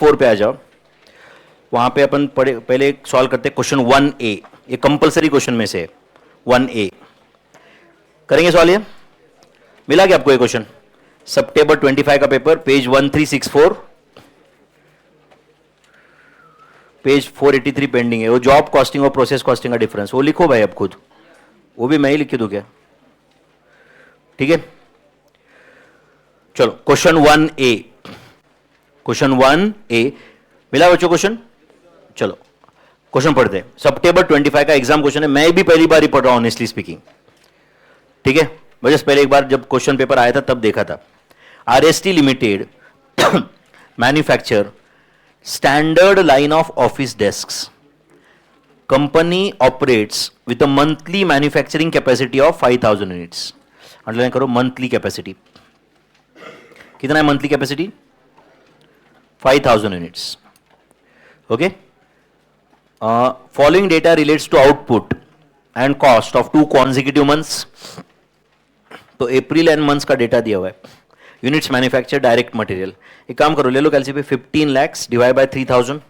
4 पे आ जाओ। वहां पे अपन पहले सॉल्व करते हैं क्वेश्चन 1A। ये कंपलसरी क्वेश्चन में से 1A करेंगे सॉल्व। ये मिला क्या आपको ये क्वेश्चन? सितंबर 25 का पेपर, पेज 1364, पेज 483 पेंडिंग है। वो जॉब कॉस्टिंग और प्रोसेस कॉस्टिंग का डिफरेंस वो लिखो भाई अब खुद, वो भी मैं ही लिख के दूं क्या? ठीक है, चलो क्वेश्चन 1A। क्वेश्चन 1A मिला बच्चों क्वेश्चन? चलो क्वेश्चन पढ़ते हैं। सितंबर 25 का एग्जाम क्वेश्चन है, मैं भी पहली बार ही पढ़ रहा हूं ऑनेस्टली स्पीकिंग। ठीक है, बस पहले एक बार जब क्वेश्चन पेपर आया था तब देखा था। RST limited manufacture standard line of office desks. Company operates with a monthly manufacturing capacity of 5000 units. Underline करो मंथली कैपेसिटी। कितना है monthly capacity? 5000 units. Okay. Following data relates to output and cost of 2 consecutive months. तो अप्रैल and months का data दिया हुआ है। Units manufacture direct material. एक काम करो, ले लो कैलसी पे 15 lakhs divide by 3000।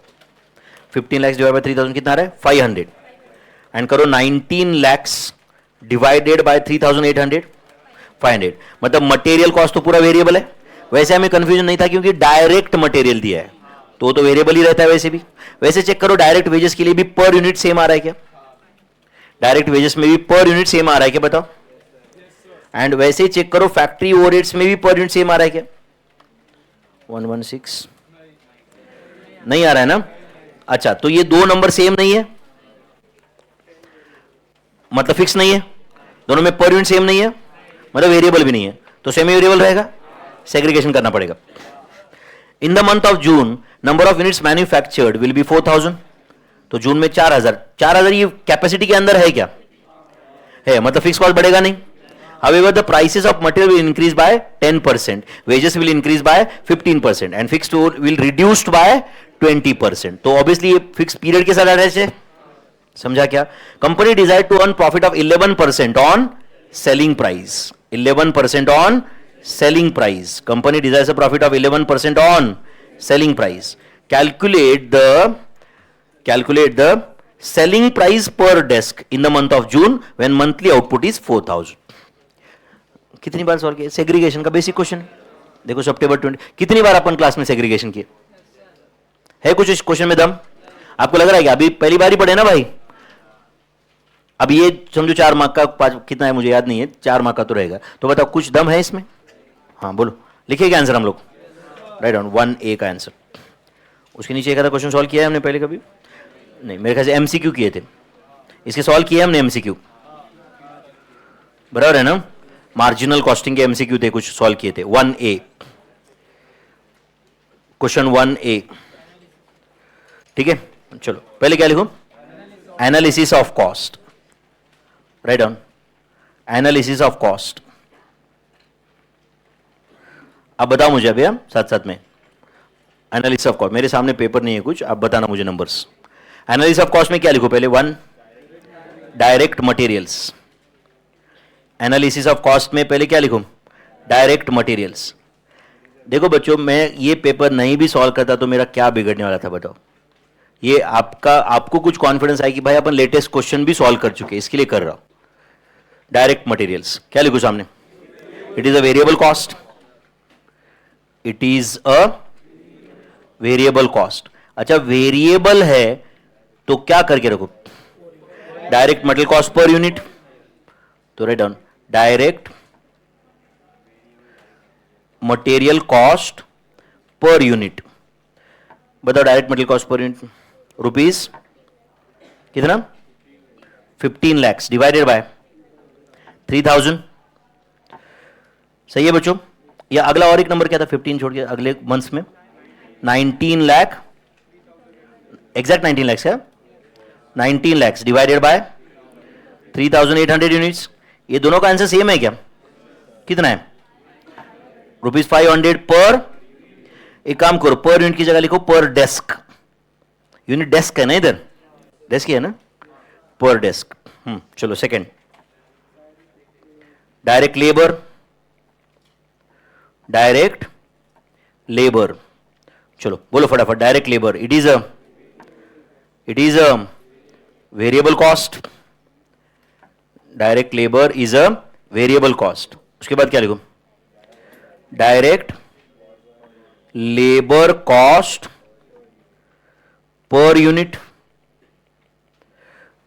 15 lakhs divide by 3000 कितना आ रहा है? 500। एंड करो 19 lakhs डिवाइडेड बाय 3800, 500। मतलब मटेरियल कॉस्ट तो पूरा वेरिएबल है। वैसे हमें कंफ्यूजन नहीं था क्योंकि डायरेक्ट मटेरियल दिया है तो वेरिएबल ही रहता है वैसे भी। वैसे चेक करो डायरेक्ट वेजेस के लिए भी पर यूनिट सेम आ रहा है क्या? डायरेक्ट वेजेस में भी पर यूनिट सेम आ रहा है क्या बताओ? एंड वैसे चेक करो फैक्ट्री ओवरहेड्स में भी पर यूनिट सेम आ रहा है क्या? 116 नहीं आ रहा है ना? अच्छा, तो ये दो नंबर सेम नहीं है, मतलब फिक्स नहीं है। दोनों में पर यूनिट सेम नहीं है, मतलब वेरिएबल भी नहीं है, तो सेमी वेरिएबल रहेगा, सेग्रीगेशन करना पड़ेगा। In the month of June number of units manufactured will be 4000। तो जून में 4000 ये कैपेसिटी के अंदर है क्या? है, मतलब फिक्स कॉस्ट बढ़ेगा नहीं। However, the prices of material will increase by 10%, wages will increase by 15%, and fixed will reduced by 20%. तो obviously ये fixed period के साथ अटैच है। समझा क्या? Company desire to earn profit of 11% on selling price. 11% on selling price. Company desires a profit of 11% on selling price. Calculate the selling price per desk in the month of June when monthly output is 4000. कितनी बार solve किया? Segregation का basic question. देखो सितंबर 20 कितनी बार अपन class में segregation किए है? कुछ इस क्वेश्चन में दम आपको लग रहा है कि अभी पहली बार ही पढ़े ना भाई? अब ये समझो 4 मार्क का, 5 कितना है मुझे याद नहीं है, 4 मार्क का तो रहेगा। तो बताओ कुछ दम है इसमें? हाँ बोलो, लिखिएगा आंसर हम लोग। राइट डाउन 1A का आंसर। उसके नीचे एक आधा क्वेश्चन सॉल्व किया है हमने पहले कभी? नहीं, मेरे ख्याल से एमसीक्यू किए थे। इसके सॉल्व किए हमने एमसीक्यू, बराबर है ना? मार्जिनल कॉस्टिंग के एमसीक्यू थे, कुछ सॉल्व किए थे। 1A question 1A। ठीक है, चलो पहले क्या लिखो? Analysis of cost. Write down analysis of cost. अब बताओ मुझे अभी साथ साथ में एनालिसिस ऑफ कॉस्ट। मेरे सामने पेपर नहीं है कुछ, आप बताना मुझे नंबर्स। एनालिसिस ऑफ कॉस्ट में क्या लिखो पहले? 1 direct materials. Analysis of cost में पहले क्या लिखूं? Direct materials. देखो बच्चों, मैं ये पेपर नहीं भी सॉल्व करता तो मेरा क्या बिगड़ने वाला था बताओ? ये आपको कुछ कॉन्फिडेंस आए कि भाई अपन लेटेस्ट क्वेश्चन भी सॉल्व कर चुके, इसके लिए कर रहा हूं। डायरेक्ट मटेरियल्स क्या लिखूं सामने? It is a variable cost. It is a variable cost. अच्छा, वेरिएबल है तो क्या करके रखो? Direct material cost per unit. तो write down direct material cost per unit. बताओ direct material cost per unit rupees कितना? 15 lakhs डिवाइडेड बाय 3000। सही है बच्चों? या अगला और एक नंबर क्या था 15 छोड़ के अगले मंथ्स में? 19 लाख, एग्जैक्ट 19 lakhs है। 19 lakhs डिवाइडेड बाय 3800 यूनिट्स। ये दोनों का आंसर सेम है क्या? कितना है? ₹500 पर। एक काम करो, पर यूनिट की जगह लिखो पर डेस्क। यूनिट डेस्क है ना, इधर डेस्क ही है ना, पर डेस्क। चलो second, direct labour. Direct labour चलो बोलो फटाफट, direct labour it is a variable cost, direct labour is a variable cost. उसके बाद क्या लिखो, direct labour cost per unit,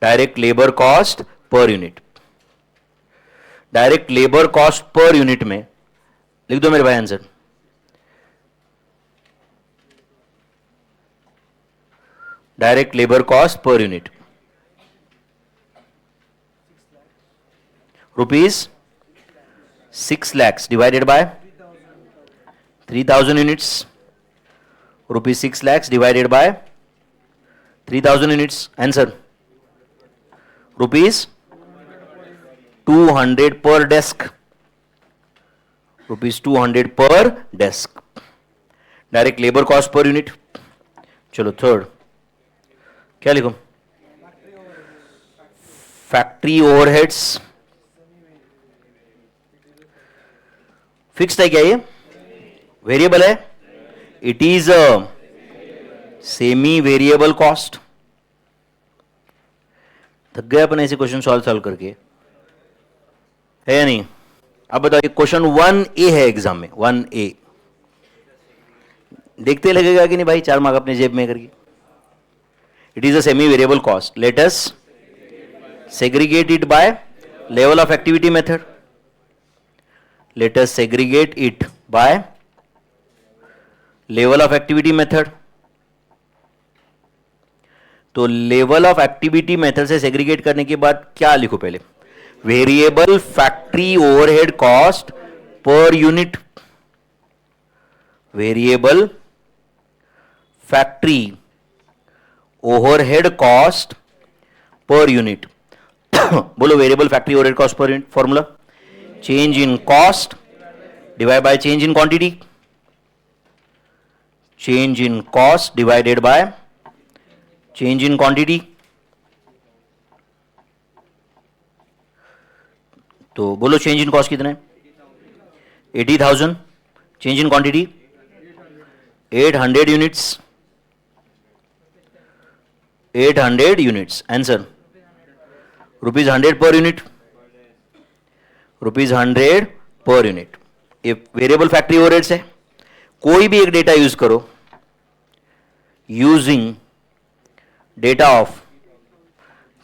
direct labour cost per unit. Direct labour cost per unit में लिख दो मेरे भाई answer, direct labour cost per unit rupees 6 lakhs divided by 3000 units, rupees 6 lakhs divided by 3000 units, answer rupees 200 per desk, rupees 200 per desk, direct labour cost per unit. चलो third क्या लिखो, factory overheads fixed है क्या, ये variable है, it is a semi variable cost. थक गए अपन ऐसे क्वेश्चन सॉल्व करके, है या नहीं? अब बताइए क्वेश्चन 1A है एग्जाम में, 1A देखते लगेगा कि नहीं भाई, 4 मार्क अपने जेब में करके। It is a semi variable cost, let us segregate it by level of activity method, let us segregate it by level of activity method। तो लेवल ऑफ एक्टिविटी मेथड से सेग्रीगेट करने के बाद क्या लिखो, पहले variable factory overhead cost per unit, variable factory overhead cost per unit. बोलो variable factory overhead cost per unit, formula change in cost divided by change in quantity, change in cost divided by change in quantity। तो बोलो change in cost कितना है, 80,000, change in quantity 800 units, 800 units, answer rupees 100 पर unit, rupees 100 per unit. ये variable factory overheads है, कोई भी एक डेटा यूज करो, यूजिंग डेटा ऑफ,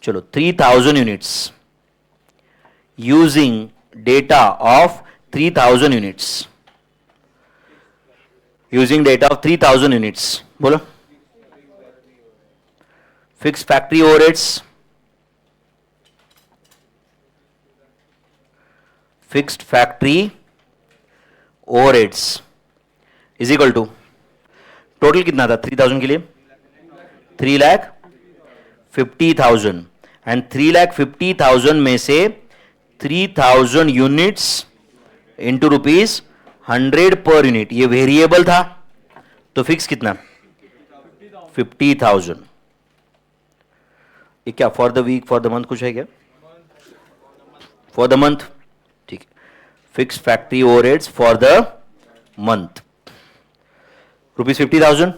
चलो 3000 units, using data of 3000 units, using data of 3000 units, बोलो fix factory overheads, fixed factory overheads is equal to, total कितना था 3000 के लिए, 3,50,000, एंड 3,50,000 में से 3000 units into rupees 100 per unit, ये वेरिएबल था तो फिक्स कितना 50,000। ये क्या for the week, for the month कुछ है क्या, फॉर द मंथ, ठीक है, fix factory overheads for the month rupees 50,000।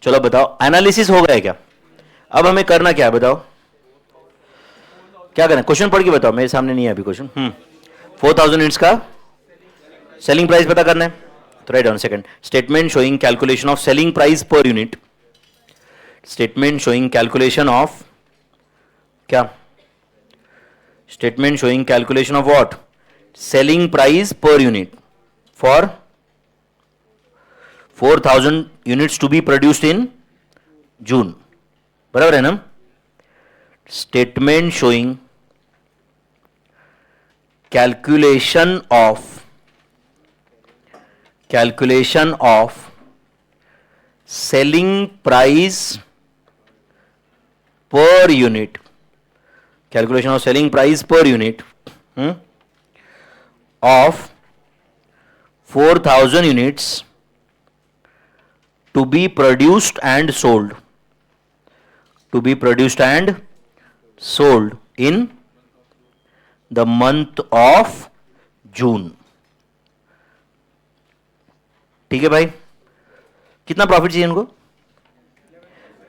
चलो बताओ एनालिसिस हो गया क्या, अब हमें करना क्या है बताओ, क्या करना है, क्वेश्चन पढ़ के बताओ, मेरे सामने नहीं है अभी क्वेश्चन। 4000 यूनिट्स का सेलिंग प्राइस पता करना है, तो write down second, statement showing calculation of selling price पर यूनिट, स्टेटमेंट शोइंग कैलकुलेशन ऑफ क्या, statement showing calculation of what, selling price पर unit for 4000 units to be produced in June, बराबर है ना, statement showing calculation of selling price पर unit, calculation of selling price पर unit of 4000 units to be produced and sold, to be produced and sold in the month of June। ठीक है भाई, कितना profit चाहिए इनको?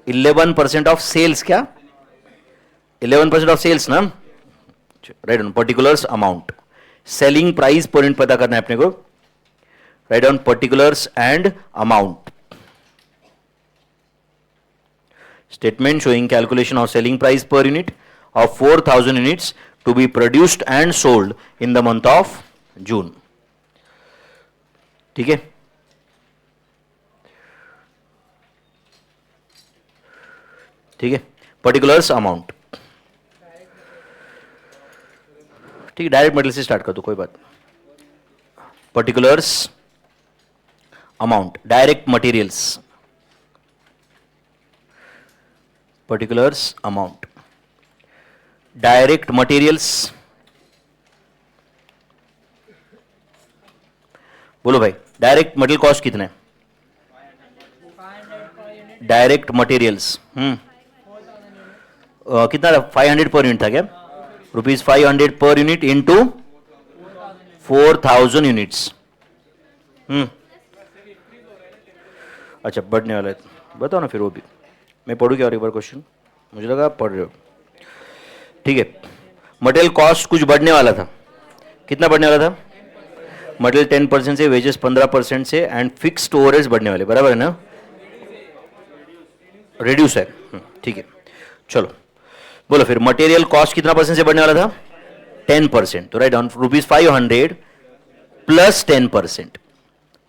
11% ऑफ सेल्स. क्या 11% of sales ना? Write down particulars amount. Selling price पर यूनिट पता करना है अपने को. Write down particulars and amount. Statement showing calculation of selling price per unit of 4,000 units to be produced and sold in the month of June. ठीक है. ठीक है. Particulars amount. ठीक है. डायरेक्ट मटेरियल से स्टार्ट कर दो, कोई बात. Particulars amount. Direct materials. Particulars amount. Direct materials. बोलो भाई, डायरेक्ट मटेरियल कॉस्ट कितने? डायरेक्ट मटेरियल्स कितना? 500 पर यूनिट था क्या? ₹500 पर यूनिट इंटू 4,000 यूनिट्स. अच्छा, बढ़ने वाला है. बताओ ना फिर वो भी. मैं पढ़ू क्या और एक बार क्वेश्चन? मुझे लगा आप पढ़ रहे हो. ठीक है. मटेरियल कॉस्ट कुछ बढ़ने वाला था. कितना बढ़ने वाला था? मटेरियल 10% से, वेजेस 15% से, एंड फिक्स्ड ओवरहेड्स बढ़ने वाले. बराबर है ना? रिड्यूस है. ठीक है. चलो बोलो फिर. मटेरियल कॉस्ट कितना परसेंट से बढ़ने वाला था? 10%. तो राइट डाउन ₹500 प्लस 10%.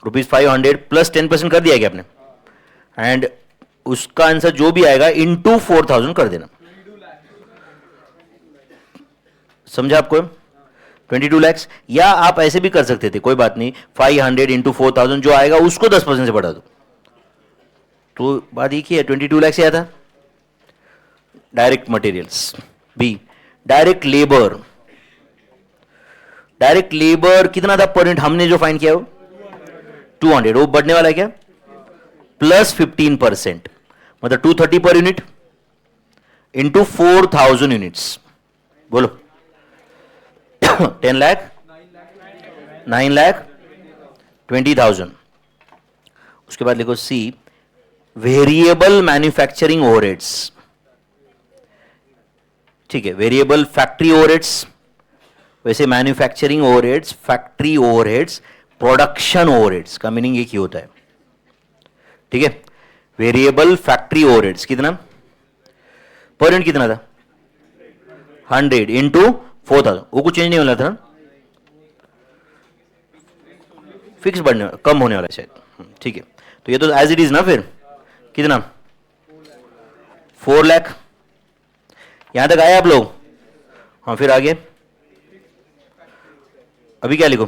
₹500 प्लस 10% कर दिया क्या आपने? एंड उसका आंसर जो भी आएगा इंटू 4,000 कर देना. समझा आपको? 22 lakhs. या आप ऐसे भी कर सकते थे, कोई बात नहीं. 500 इंटू 4,000 जो आएगा उसको 10% से बढ़ा दो. तो बात एक ही है. 22 lakhs आया था. Direct materials. B. Direct labour. Direct labour कितना था पर यूनिट? हमने जो फाइंड किया वो 200. वो बढ़ने वाला है क्या? प्लस 15%. मतलब 230 पर यूनिट इंटू 4,000 यूनिट्स. बोलो. 10 लाख, 9 लाख, 20,000. उसके बाद लिखो सी. Variable manufacturing overheads. ठीक है. Variable factory overheads. वैसे manufacturing overheads, factory overheads, production overheads का मीनिंग एक ही होता है. ठीक है. वेरिएबल फैक्ट्री ओवरहेड्स कितना पर यूनिट? कितना था? 100 इंटू 4,000. वो कुछ चेंज नहीं होना था. फिक्स बढ़ने कम होने वाला है शायद. ठीक है. तो ये तो एज इट इज ना. फिर कितना? 4 लाख. यहां तक आए आप लोग? हाँ. फिर आगे अभी क्या लिखो?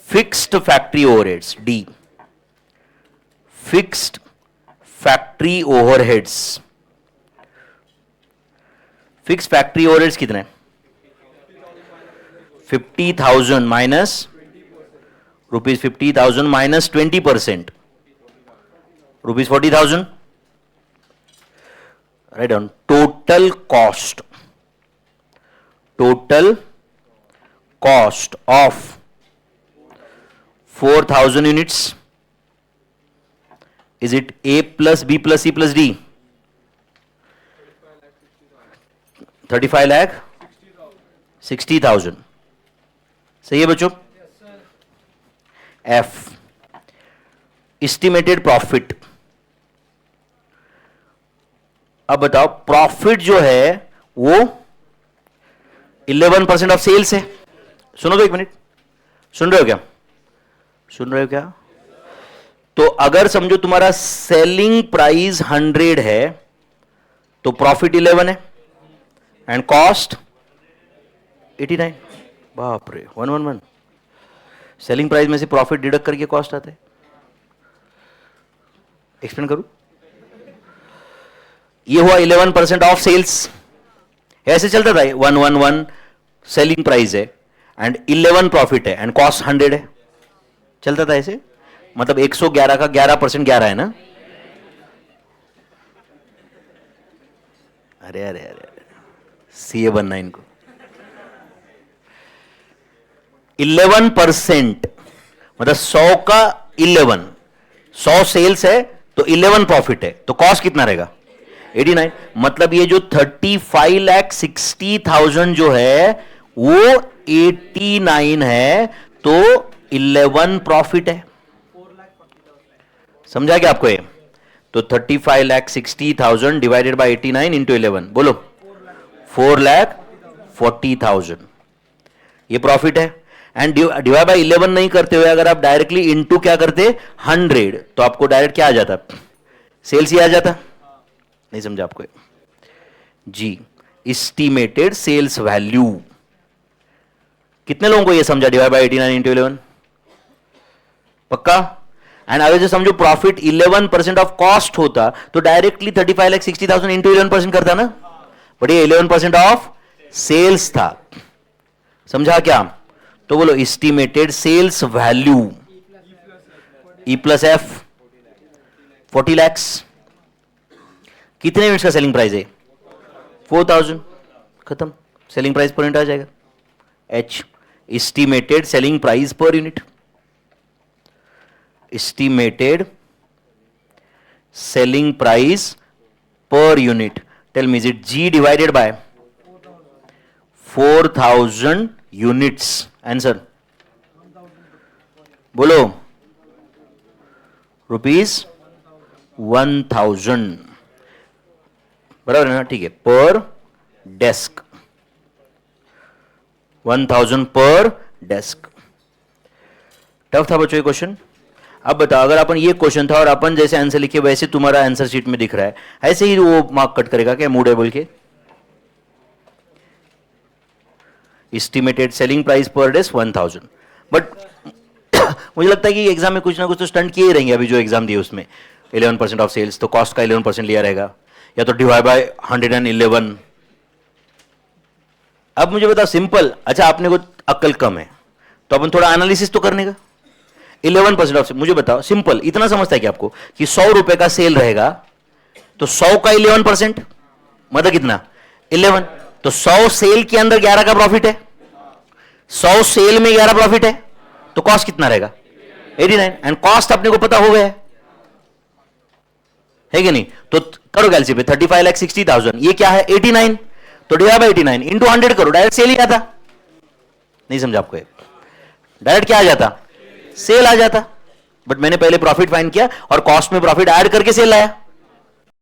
Fixed factory overheads. D. Fixed factory overheads. Fix factory overheads कितने? 50,000 minus ₹50,000 minus 20%. ₹40,000. Write down. Total cost. Total cost of 4,000 units. Is it A plus B plus C plus D? 35 lakh, 60,000. सही है बच्चों? F. Estimated profit. अब बताओ profit जो है वो 11% of sales है. सुनो तो एक मिनट. सुन रहे हो क्या? सुन रहे हो क्या? तो अगर समझो तुम्हारा सेलिंग प्राइस 100 है तो प्रॉफिट 11 है एंड कॉस्ट 89. बाप रे. 111. सेलिंग प्राइस में से प्रॉफिट डिडक्ट करके कॉस्ट आता है. एक्सप्लेन करूं? ये हुआ 11% ऑफ सेल्स. ऐसे चलता था. 111 सेलिंग प्राइस है एंड 11 प्रॉफिट है एंड कॉस्ट 100 है. चलता था ऐसे. मतलब 111 का 11% 11 है ना. अरे अरे अरे सीए बनना इनको. 11% मतलब 100 का 11 100 सेल्स है तो 11 प्रॉफिट है, तो कॉस्ट कितना रहेगा 89। मतलब ये जो 35,60,000 जो है वो 89 है, तो 11 प्रॉफिट है। समझा क्या आपको ये? तो 35,60,000 डिवाइडेड बाय 89 इंटू 11, बोलो 4,40,000 ये प्रॉफिट है। एंड डिवाइड बाय 11 नहीं करते हुए अगर आप डायरेक्टली इनटू क्या करते 100, तो आपको डायरेक्ट क्या आ जाता, सेल्स ही आ जाता। नहीं समझा आपको जी? Estimated sales value. कितने लोगों को ये समझा? डिवाइड बाय 89 इंटू 11 पक्का? एंड अगर जो समझो प्रॉफिट 11% ऑफ कॉस्ट होता तो डायरेक्टली 35,60,000 इंटू 11% करता ना, बट ये 11% ऑफ सेल्स था। समझा क्या? तो बोलो estimated sales value e plus f 40 lakh. कितने यूनिट्स का सेलिंग प्राइस है 4,000, खत्म, सेलिंग प्राइस पर यूनिट आ जाएगा एच, एस्टिमेटेड सेलिंग प्राइस पर unit. estimated selling price per unit, tell me, is it G divided by 4,000 units? Answer बोलो, ₹1,000 बराबर है ना? ठीक है, पर डेस्क 1,000 पर डेस्क। टफ था बच्चों ये क्वेश्चन। अब बताओ अगर अपन ये क्वेश्चन था और अपन जैसे आंसर लिखे वैसे तुम्हारा आंसर शीट में दिख रहा है, ऐसे ही वो मार्क कट करेगा क्या मूड है बोल के? एस्टिमेटेड सेलिंग प्राइस पर डेस्क 1,000, बट मुझे लगता है कि एग्जाम में कुछ ना कुछ तो स्टंट किए रहेंगे। अभी जो एग्जाम दिए उसमें 11% ऑफ सेल्स, तो कॉस्ट का 11% लिया रहेगा, या तो डिवाइड बाय 111। अब मुझे बताओ सिंपल, अच्छा आपने को अक्ल कम है तो अपन थोड़ा एनालिसिस तो करने का। 11% ऑफ, मुझे बताओ सिंपल, इतना समझता है कि आपको कि 100 रुपए का सेल रहेगा तो 100 का 11% मतलब कितना 11, तो 100 सेल के अंदर 11 का प्रॉफिट है, 100 सेल में 11 प्रॉफिट है, तो कॉस्ट कितना रहेगा 89, एंड कॉस्ट अपने को पता हो गया है कि नहीं? तो करो कैलसी पे 35,60,000 ये क्या है 89, तो डिवाइड बाय 89 इंटू 100 करो, डायरेक्ट सेल ही आता। नहीं समझा आपको? डायरेक्ट क्या आ जाता, सेल आ जाता। बट मैंने पहले प्रॉफिट फाइंड किया और कॉस्ट में प्रॉफिट ऐड करके सेल लाया।